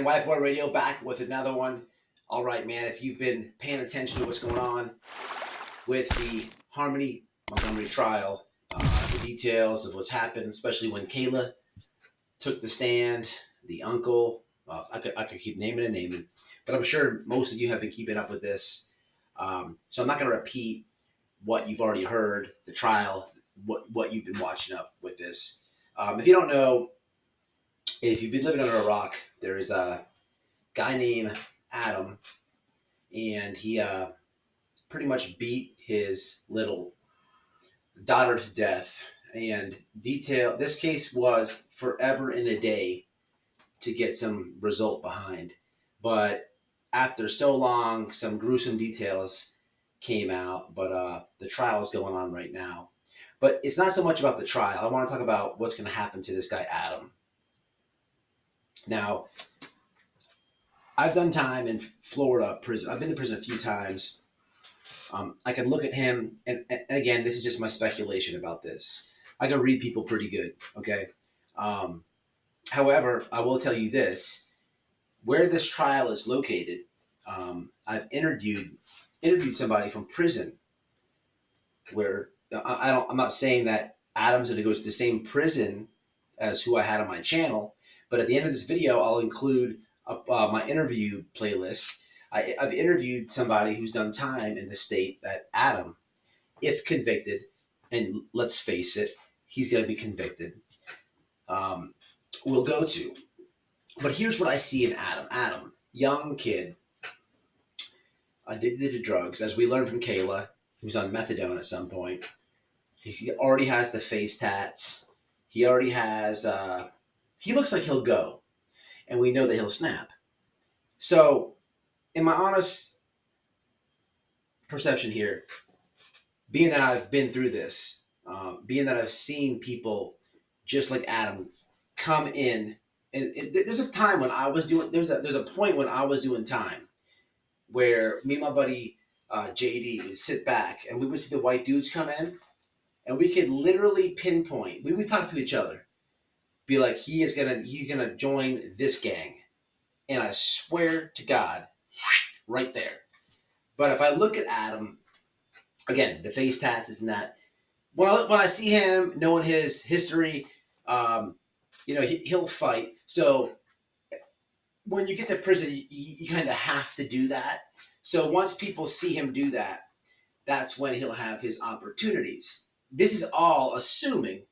Whiteboard Radio back with another one. All right, man, if you've been paying attention to what's going on with the Harmony Montgomery trial, the details of what's happened, especially when Kayla took the stand, the uncle, I could keep naming and naming, but I'm sure most of you have been keeping up with this. So I'm not going to repeat what you've already heard, the trial, what you've been watching up with this. If you don't know, if you've been living under a rock, there is a guy named Adam, and he pretty much beat his little daughter to death. And this case was forever and a day to get some result behind. But after so long, some gruesome details came out, but the trial is going on right now. But it's not so much about the trial. I want to talk about what's going to happen to this guy, Adam. Now, I've done time in Florida prison. I've been to prison a few times. I can look at him, and again, this is just my speculation about this. I can read people pretty good, okay? However, I will tell you this. Where this trial is located, I've interviewed somebody from prison where I'm not saying that Adam's going to go to the same prison as who I had on my channel, but at the end of this video, I'll include my interview playlist. I've interviewed somebody who's done time in the state that Adam, if convicted, and let's face it, he's going to be convicted, will go to. But here's what I see in Adam. Adam, young kid, addicted to drugs, as we learned from Kayla, who's on methadone at some point. He already has the face tats. He already has, he looks like he'll go. And we know that he'll snap. So, in my honest perception here, being that I've been through this, being that I've seen people just like Adam come in, and there's a time when I was doing, there's a point when I was doing time where me and my buddy JD would sit back and we would see the white dudes come in, and we could literally pinpoint. We would talk to each other, be like, he's gonna join this gang, and I swear to God, right there. But if I look at Adam, again, the face tats isn't that. When I see him, knowing his history, he'll fight. So when you get to prison, you kind of have to do that. So once people see him do that, that's when he'll have his opportunities. This is all assuming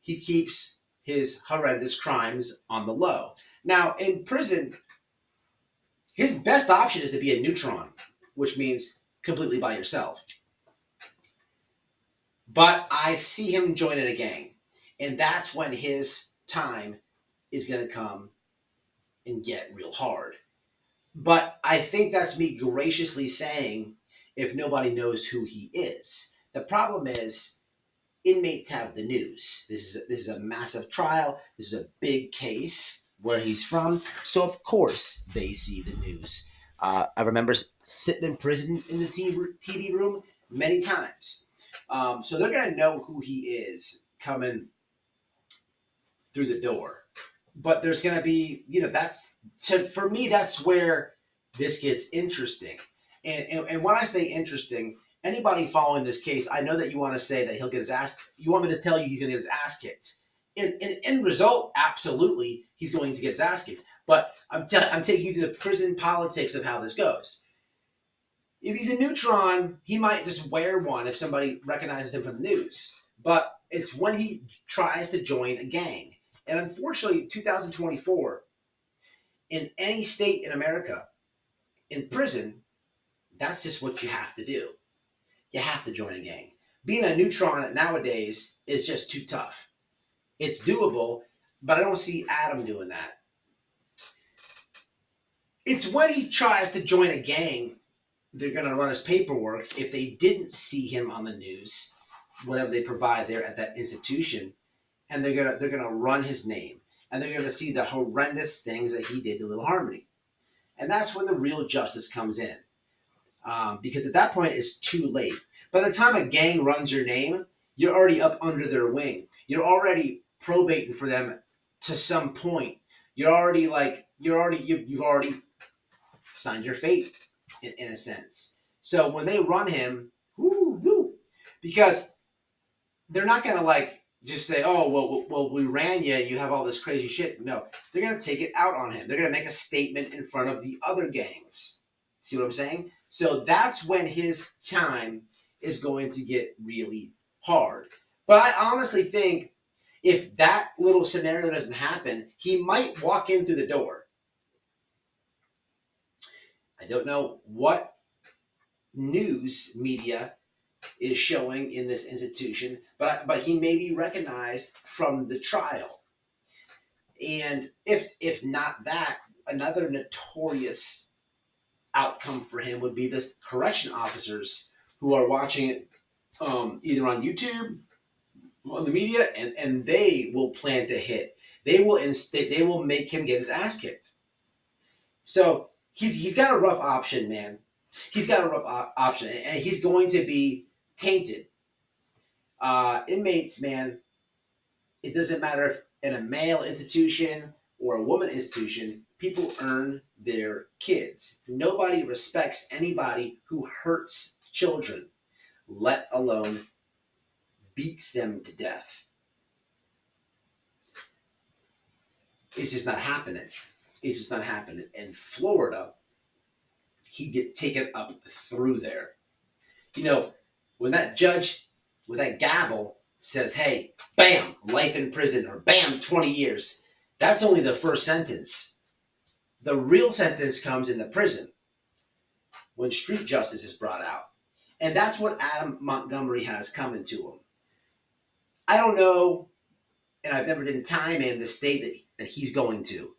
he keeps his horrendous crimes on the low. Now, in prison, his best option is to be a neutron, which means completely by yourself. But I see him joining a gang, and that's when his time is going to come and get real hard. But I think that's me graciously saying if nobody knows who he is. The problem is inmates have the news. This is a massive trial. This is a big case where he's from. So, of course, they see the news. I remember sitting in prison in the TV room many times. So they're going to know who he is coming through the door. But there's going to be, for me, that's where this gets interesting. And when I say interesting, anybody following this case, I know that you want to say that he'll get his ass, you want me to tell you he's going to get his ass kicked. In result, absolutely, he's going to get his ass kicked. But I'm taking you through the prison politics of how this goes. If he's a neutron, he might just wear one if somebody recognizes him from the news. But it's when he tries to join a gang. And unfortunately, 2024, in any state in America, in prison, that's just what you have to do. You have to join a gang. Being a neutron nowadays is just too tough. It's doable, but I don't see Adam doing that. It's when he tries to join a gang, they're going to run his paperwork. If they didn't see him on the news, whatever they provide there at that institution, and they're gonna run his name, and they're gonna see the horrendous things that he did to Little Harmony, and that's when the real justice comes in, because at that point it's too late. By the time a gang runs your name, you're already up under their wing. You're already probating for them to some point. you've already signed your fate in a sense. So when they run him, woo, woo, because they're not gonna like just say, "Oh, well, we ran you. You have all this crazy shit." No, they're gonna take it out on him. They're gonna make a statement in front of the other gangs. See what I'm saying? So that's when his time is going to get really hard. But I honestly think if that little scenario doesn't happen, he might walk in through the door. I don't know what news media is showing in this institution, but he may be recognized from the trial. And if not that, another notorious outcome for him would be this correction officers who are watching it either on YouTube, on the media, and they will plan to hit. They will make him get his ass kicked. So he's got a rough option, man. He's got a rough option, and he's going to be tainted. Inmates, man, it doesn't matter if in a male institution or a woman institution, people earn their kids. Nobody respects anybody who hurts children, let alone beats them to death. It's just not happening. It's just not happening. In Florida, he get taken up through there. You know, when that judge with that gavel says, "Hey, bam, life in prison," or "Bam, 20 years," that's only the first sentence. The real sentence comes in the prison when street justice is brought out. And that's what Adam Montgomery has coming to him. I don't know, and I've never done time in the state that he's going to.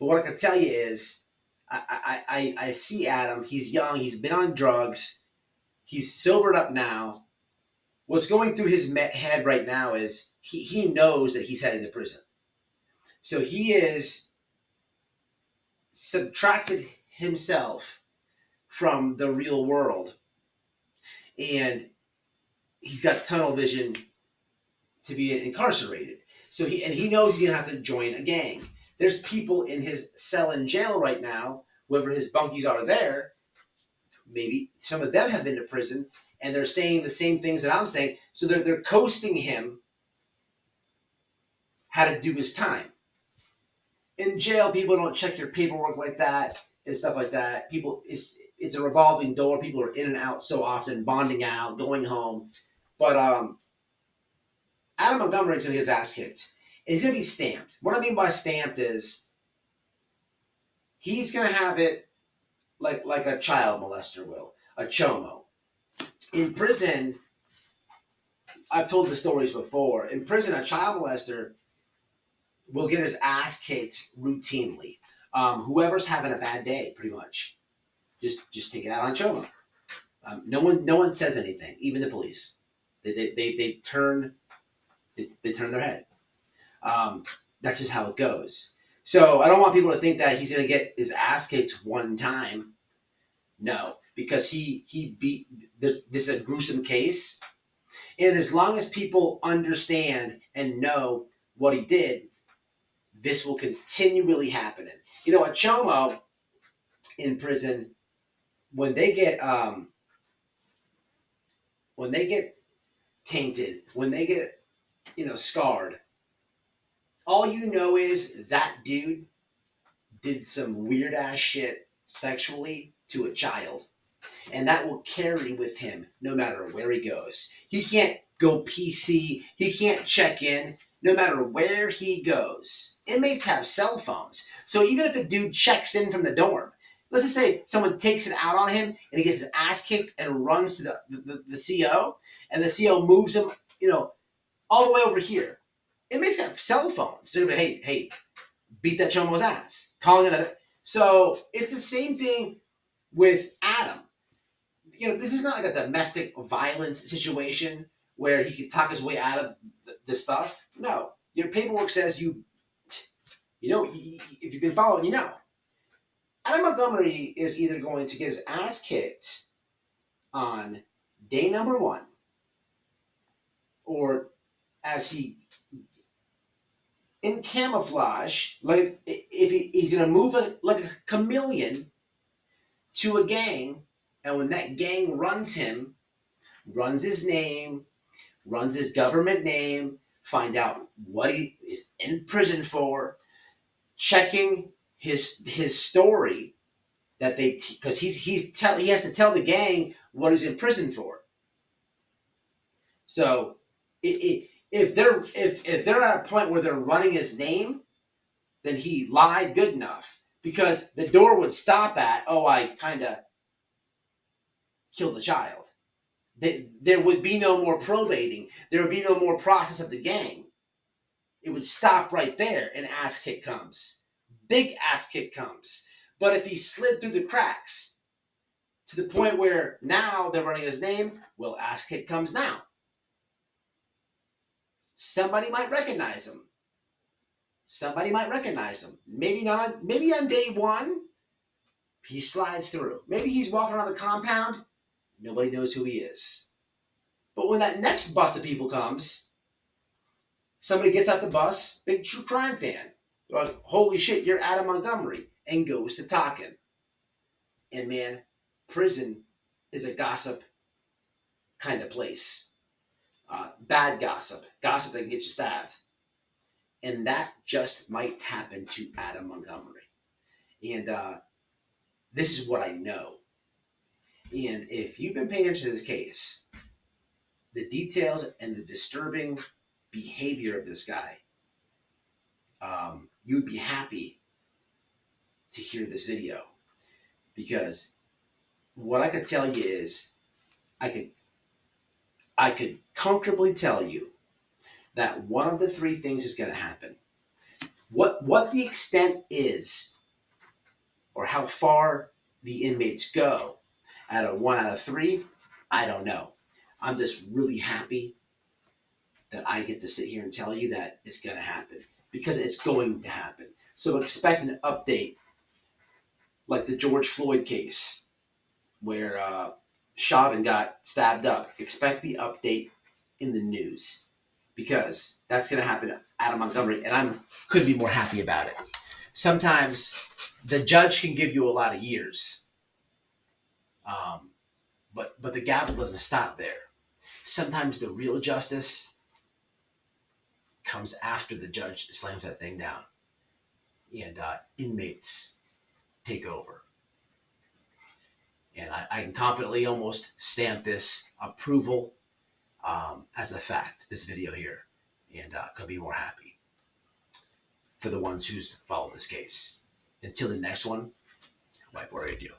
But what I can tell you is I see Adam. He's young. He's been on drugs. He's sobered up now. What's going through his head right now is he knows that he's heading to prison. So he is subtracted himself from the real world. And he's got tunnel vision to be incarcerated. So he knows he's gonna have to join a gang. There's people in his cell in jail right now, whoever his bunkies are there, maybe some of them have been to prison, and they're saying the same things that I'm saying. So they're coasting him how to do his time. In jail, people don't check your paperwork like that and stuff like that. People, it's a revolving door. People are in and out so often, bonding out, going home. But Adam Montgomery is going to get his ass kicked. And he's going to be stamped. What I mean by stamped is he's going to have it like a child molester will, a chomo. In prison, I've told the stories before. In prison, a child molester will get his ass kicked routinely. Whoever's having a bad day, pretty much, just take it out on chomo. No one says anything, even the police. They turn their head. That's just how it goes. So I don't want people to think that he's going to get his ass kicked one time. No, because he beat this is a gruesome case, and as long as people understand and know what he did, this will continually happen. You know, a chomo in prison, when they get tainted, when they get scarred, all you know is that dude did some weird ass shit sexually to a child. And that will carry with him no matter where he goes. He can't go PC. He can't check in no matter where he goes. Inmates have cell phones. So even if the dude checks in from the dorm, let's just say someone takes it out on him and he gets his ass kicked and runs to the CO, and the CO moves him, all the way over here. Inmates got cell phones. So they're like, hey, beat that chomo's ass. Calling it a... So it's the same thing with Adam. This is not like a domestic violence situation where he can talk his way out of the stuff. No, your paperwork says if you've been following, Adam Montgomery is either going to get his ass kicked on day number 1, or as he in camouflage, like if he's going to move like a chameleon to a gang, and when that gang runs him, runs his name, runs his government name, find out what he is in prison for, checking his story that they because he has to tell the gang what he's in prison for. So if they're at a point where they're running his name, then he lied good enough, because the door would stop at, oh, I kind of killed the child. There would be no more probating. There would be no more process of the gang. It would stop right there, and ass kick comes. Big ass kick comes. But if he slid through the cracks to the point where now they're running his name, well, ass kick comes now. Somebody might recognize him. Somebody might recognize him. Maybe not. Maybe on day one, he slides through. Maybe he's walking around the compound. Nobody knows who he is. But when that next bus of people comes, somebody gets out the bus, big true crime fan. They're like, holy shit, you're Adam Montgomery, and goes to talking. And man, prison is a gossip kind of place. Bad gossip. Gossip that can get you stabbed. And that just might happen to Adam Montgomery. And this is what I know. And if you've been paying attention to this case, the details and the disturbing behavior of this guy, you would be happy to hear this video. Because what I could tell you is, I could comfortably tell you that one of the three things is going to happen. What the extent is, or how far the inmates go out of 1 out of 3, I don't know. I'm just really happy that I get to sit here and tell you that it's going to happen, because it's going to happen. So expect an update like the George Floyd case where Chauvin got stabbed up. Expect the update in the news, because that's going to happen to Adam Montgomery, and I couldn't be more happy about it. Sometimes the judge can give you a lot of years, but the gavel doesn't stop there. Sometimes the real justice comes after the judge slams that thing down, and inmates take over. And I can confidently almost stamp this approval as a fact, this video here, and could be more happy for the ones who's followed this case. Until the next one, Whiteboard Radio.